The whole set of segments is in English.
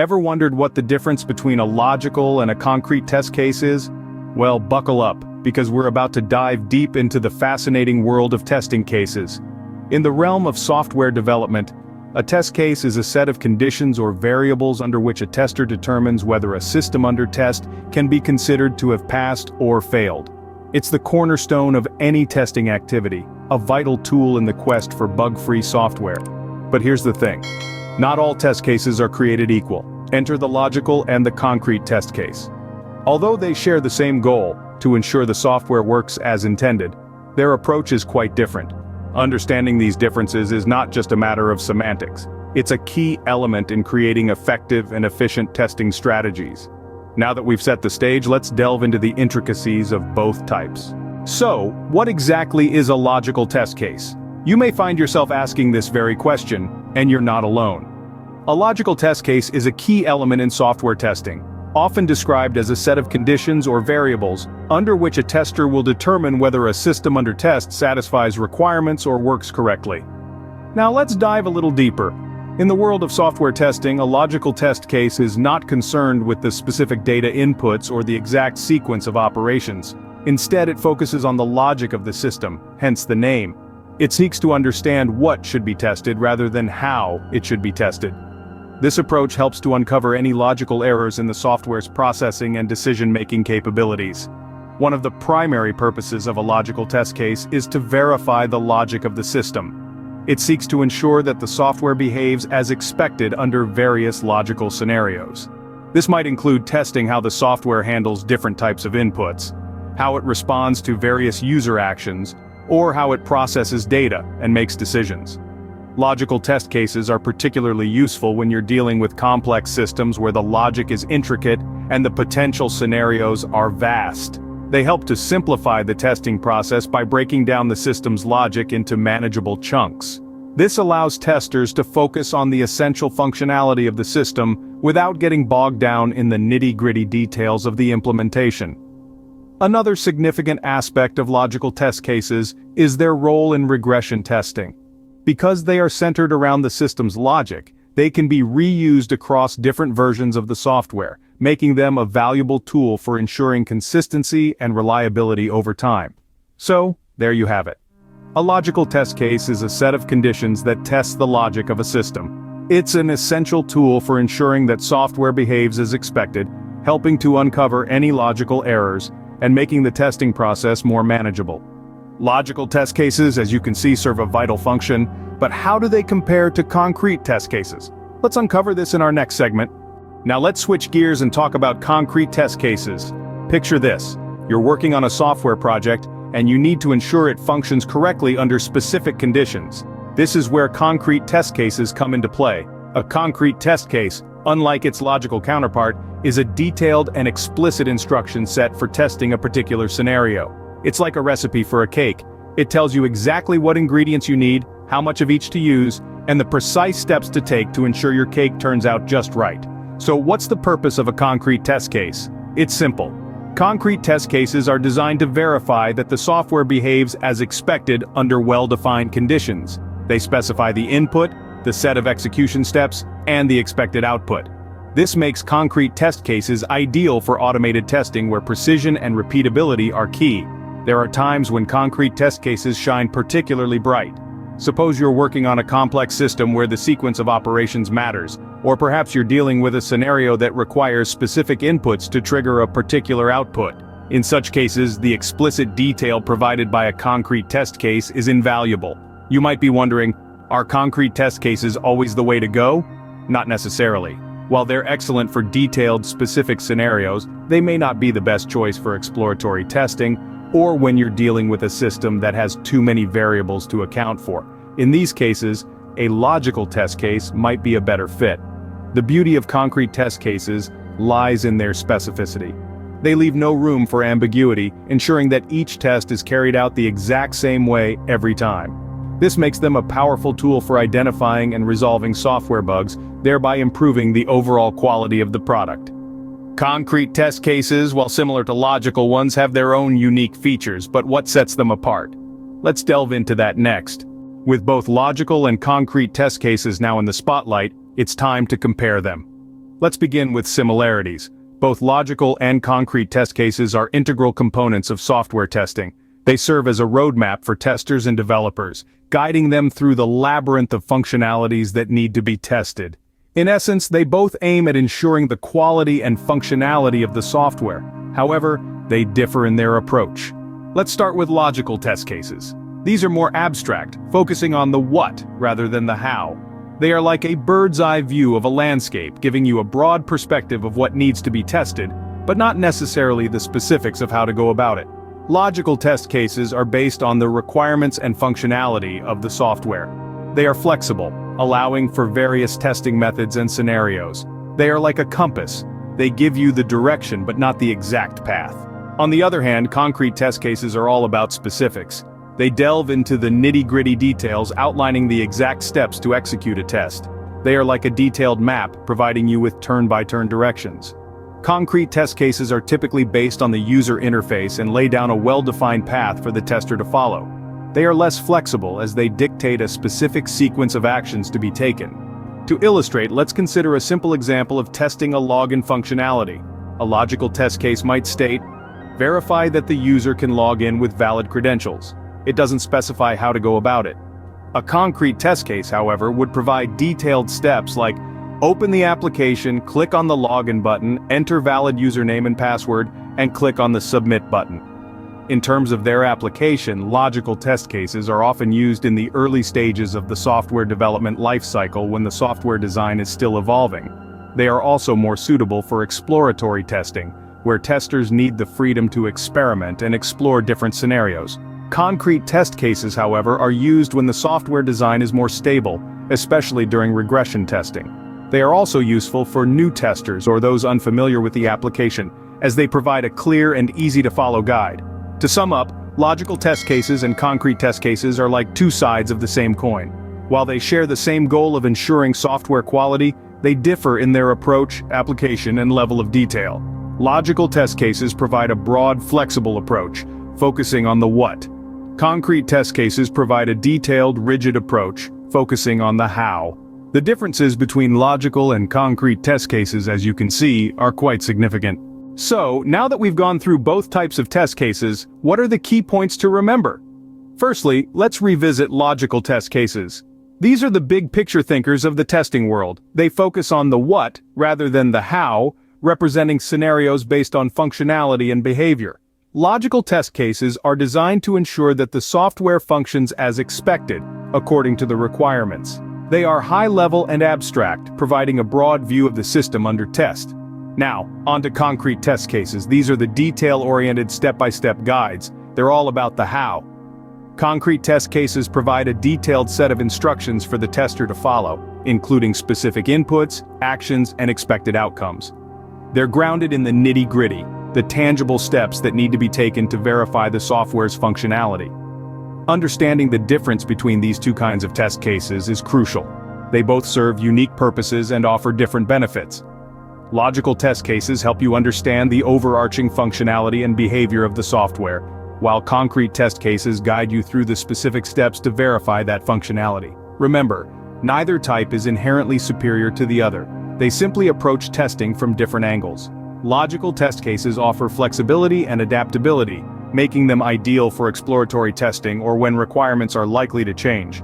Ever wondered what the difference between a logical and a concrete test case is? Well, buckle up, because we're about to dive deep into the fascinating world of testing cases. In the realm of software development, a test case is a set of conditions or variables under which a tester determines whether a system under test can be considered to have passed or failed. It's the cornerstone of any testing activity, a vital tool in the quest for bug-free software. But here's the thing. Not all test cases are created equal. Enter the logical and the concrete test case. Although they share the same goal, to ensure the software works as intended, their approach is quite different. Understanding these differences is not just a matter of semantics. It's a key element in creating effective and efficient testing strategies. Now that we've set the stage, let's delve into the intricacies of both types. So, what exactly is a logical test case? You may find yourself asking this very question, and you're not alone. A logical test case is a key element in software testing, often described as a set of conditions or variables under which a tester will determine whether a system under test satisfies requirements or works correctly. Now let's dive a little deeper. In the world of software testing, a logical test case is not concerned with the specific data inputs or the exact sequence of operations. Instead, it focuses on the logic of the system, hence the name. It seeks to understand what should be tested rather than how it should be tested. This approach helps to uncover any logical errors in the software's processing and decision-making capabilities. One of the primary purposes of a logical test case is to verify the logic of the system. It seeks to ensure that the software behaves as expected under various logical scenarios. This might include testing how the software handles different types of inputs, how it responds to various user actions, or how it processes data and makes decisions. Logical test cases are particularly useful when you're dealing with complex systems where the logic is intricate and the potential scenarios are vast. They help to simplify the testing process by breaking down the system's logic into manageable chunks. This allows testers to focus on the essential functionality of the system without getting bogged down in the nitty-gritty details of the implementation. Another significant aspect of logical test cases is their role in regression testing. Because they are centered around the system's logic, they can be reused across different versions of the software, making them a valuable tool for ensuring consistency and reliability over time. So, there you have it. A logical test case is a set of conditions that test the logic of a system. It's an essential tool for ensuring that software behaves as expected, helping to uncover any logical errors, and making the testing process more manageable. Logical test cases, as you can see, serve a vital function, but how do they compare to concrete test cases? Let's uncover this in our next segment. Now let's switch gears and talk about concrete test cases. Picture this. You're working on a software project, and you need to ensure it functions correctly under specific conditions. This is where concrete test cases come into play. A concrete test case, unlike its logical counterpart, is a detailed and explicit instruction set for testing a particular scenario. It's like a recipe for a cake. It tells you exactly what ingredients you need, how much of each to use, and the precise steps to take to ensure your cake turns out just right. So what's the purpose of a concrete test case? It's simple. Concrete test cases are designed to verify that the software behaves as expected under well-defined conditions. They specify the input, the set of execution steps, and the expected output. This makes concrete test cases ideal for automated testing where precision and repeatability are key. There are times when concrete test cases shine particularly bright. Suppose you're working on a complex system where the sequence of operations matters, or perhaps you're dealing with a scenario that requires specific inputs to trigger a particular output. In such cases, the explicit detail provided by a concrete test case is invaluable. You might be wondering, are concrete test cases always the way to go? Not necessarily. While they're excellent for detailed, specific scenarios, they may not be the best choice for exploratory testing, or when you're dealing with a system that has too many variables to account for. In these cases, a logical test case might be a better fit. The beauty of concrete test cases lies in their specificity. They leave no room for ambiguity, ensuring that each test is carried out the exact same way every time. This makes them a powerful tool for identifying and resolving software bugs, thereby improving the overall quality of the product. Concrete test cases, while similar to logical ones, have their own unique features, but what sets them apart? Let's delve into that next. With both logical and concrete test cases now in the spotlight, it's time to compare them. Let's begin with similarities. Both logical and concrete test cases are integral components of software testing. They serve as a roadmap for testers and developers, guiding them through the labyrinth of functionalities that need to be tested. In essence, they both aim at ensuring the quality and functionality of the software. However, they differ in their approach. Let's start with logical test cases. These are more abstract, focusing on the what rather than the how. They are like a bird's-eye view of a landscape, giving you a broad perspective of what needs to be tested, but not necessarily the specifics of how to go about it. Logical test cases are based on the requirements and functionality of the software. They are flexible, allowing for various testing methods and scenarios. They are like a compass. They give you the direction but not the exact path. On the other hand, concrete test cases are all about specifics. They delve into the nitty-gritty details, outlining the exact steps to execute a test. They are like a detailed map, providing you with turn-by-turn directions. Concrete test cases are typically based on the user interface and lay down a well-defined path for the tester to follow. They are less flexible as they dictate a specific sequence of actions to be taken. To illustrate, let's consider a simple example of testing a login functionality. A logical test case might state, verify that the user can log in with valid credentials. It doesn't specify how to go about it. A concrete test case, however, would provide detailed steps like open the application, click on the login button, enter valid username and password, and click on the submit button. In terms of their application, logical test cases are often used in the early stages of the software development lifecycle when the software design is still evolving. They are also more suitable for exploratory testing, where testers need the freedom to experiment and explore different scenarios. Concrete test cases, however, are used when the software design is more stable, especially during regression testing. They are also useful for new testers or those unfamiliar with the application, as they provide a clear and easy-to-follow guide. To sum up, logical test cases and concrete test cases are like two sides of the same coin. While they share the same goal of ensuring software quality, they differ in their approach, application, and level of detail. Logical test cases provide a broad, flexible approach, focusing on the what. Concrete test cases provide a detailed, rigid approach, focusing on the how. The differences between logical and concrete test cases, as you can see, are quite significant. So, now that we've gone through both types of test cases, what are the key points to remember? Firstly, let's revisit logical test cases. These are the big picture thinkers of the testing world. They focus on the what, rather than the how, representing scenarios based on functionality and behavior. Logical test cases are designed to ensure that the software functions as expected, according to the requirements. They are high-level and abstract, providing a broad view of the system under test. Now, on to concrete test cases. These are the detail-oriented step-by-step guides. They're all about the how. Concrete test cases provide a detailed set of instructions for the tester to follow, including specific inputs, actions, and expected outcomes. They're grounded in the nitty-gritty, the tangible steps that need to be taken to verify the software's functionality. Understanding the difference between these two kinds of test cases is crucial. They both serve unique purposes and offer different benefits. Logical test cases help you understand the overarching functionality and behavior of the software, while concrete test cases guide you through the specific steps to verify that functionality. Remember, neither type is inherently superior to the other. They simply approach testing from different angles. Logical test cases offer flexibility and adaptability, making them ideal for exploratory testing or when requirements are likely to change.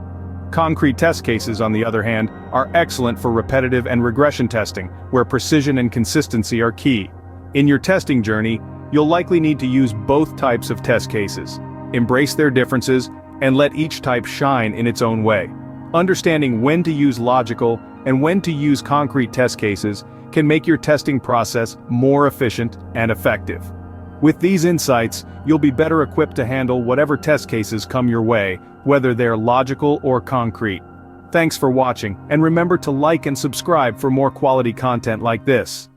Concrete test cases, on the other hand, are excellent for repetitive and regression testing, where precision and consistency are key. In your testing journey, you'll likely need to use both types of test cases. Embrace their differences, and let each type shine in its own way. Understanding when to use logical and when to use concrete test cases can make your testing process more efficient and effective. With these insights, you'll be better equipped to handle whatever test cases come your way, whether they're logical or concrete. Thanks for watching, and remember to like and subscribe for more quality content like this.